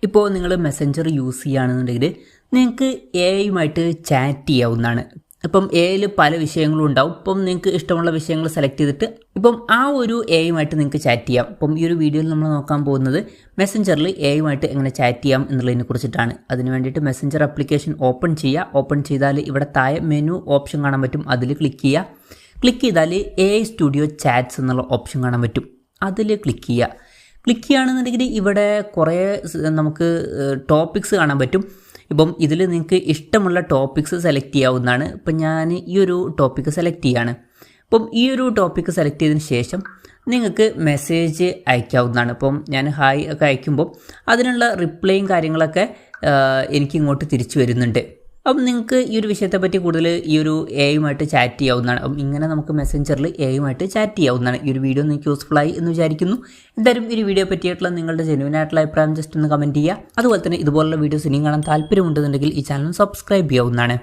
ഇപ്പോൾ നിങ്ങൾ Messenger use ചെയ്യുകയാണെന്നുണ്ടെങ്കിൽ നിങ്ങൾക്ക് എയുമായിട്ട് ചാറ്റ് ചെയ്യാവുന്നതാണ്. ഇപ്പം എയിൽ പല വിഷയങ്ങളും ഉണ്ടാവും. ഇപ്പം നിങ്ങൾക്ക് ഇഷ്ടമുള്ള വിഷയങ്ങൾ സെലക്ട് ചെയ്തിട്ട് ഇപ്പം ആ ഒരു എയുമായിട്ട് നിങ്ങൾക്ക് ചാറ്റ് ചെയ്യാം. ഇപ്പം ഈ ഒരു വീഡിയോയിൽ നമ്മൾ നോക്കാൻ പോകുന്നത് മെസ്സഞ്ചറിൽ എയുമായിട്ട് എങ്ങനെ ചാറ്റ് ചെയ്യാം എന്നുള്ളതിനെ കുറിച്ചിട്ടാണ്. അതിന് വേണ്ടിയിട്ട് മെസ്സഞ്ചർ ആപ്ലിക്കേഷൻ ഓപ്പൺ ചെയ്യുക. ഓപ്പൺ ചെയ്താൽ ഇവിടെ താഴെ മെനു ഓപ്ഷൻ കാണാൻ പറ്റും. അതിൽ ക്ലിക്ക് ചെയ്യുക. ക്ലിക്ക് ചെയ്താൽ AI സ്റ്റുഡിയോ ചാറ്റ്സ് എന്നുള്ള ഓപ്ഷൻ കാണാൻ പറ്റും. അതിൽ ക്ലിക്ക് ചെയ്യുക. ക്ലിക്ക് ചെയ്യുകയാണെന്നുണ്ടെങ്കിൽ ഇവിടെ കുറേ നമുക്ക് ടോപ്പിക്സ് കാണാൻ പറ്റും. ഇപ്പം ഇതിൽ നിങ്ങൾക്ക് ഇഷ്ടമുള്ള ടോപ്പിക്സ് സെലക്ട് ചെയ്യാവുന്നതാണ്. ഇപ്പം ഞാൻ ഈ ഒരു ടോപ്പിക്ക് സെലക്ട് ചെയ്യുകയാണ്. അപ്പം ഈ ഒരു ടോപ്പിക്ക് സെലക്ട് ചെയ്തതിന് ശേഷം നിങ്ങൾക്ക് മെസ്സേജ് അയക്കാവുന്നതാണ്. ഇപ്പം ഞാൻ ഹായ് ഒക്കെ അയക്കുമ്പോൾ അതിനുള്ള റിപ്ലൈയും കാര്യങ്ങളൊക്കെ എനിക്കിങ്ങോട്ട് തിരിച്ചു വരുന്നുണ്ട്. അപ്പം നിങ്ങൾക്ക് ഈ ഒരു വിഷയത്തെപ്പറ്റി കൂടുതൽ ഈ ഒരു എയുമായിട്ട് ചാറ്റ് ചെയ്യാവുന്നതാണ്. അപ്പം ഇങ്ങനെ നമുക്ക് മെസ്സഞ്ചറിൽ എയുമായിട്ട് ചാറ്റ് ചെയ്യാവുന്നതാണ്. ഈ ഒരു വീഡിയോ നിങ്ങൾക്ക് യൂസ്ഫുൾ ആയി എന്ന് വിചാരിക്കുന്നു. എന്തായാലും ഈ ഒരു വീഡിയോ പറ്റിയിട്ടുള്ള നിങ്ങളുടെ ജെന്യുവൻ ആയിട്ടുള്ള അഭിപ്രായം ജസ്റ്റ് ഒന്ന് കമൻറ്റ് ചെയ്യുക. അതുപോലെ തന്നെ ഇതുപോലുള്ള വീഡിയോസ് ഇനിയും കാണാൻ താല്പര്യമുണ്ടെന്നുണ്ടെങ്കിൽ ഈ ചാനൽ സബ്സ്ക്രൈബ് ചെയ്യാവുന്നതാണ്.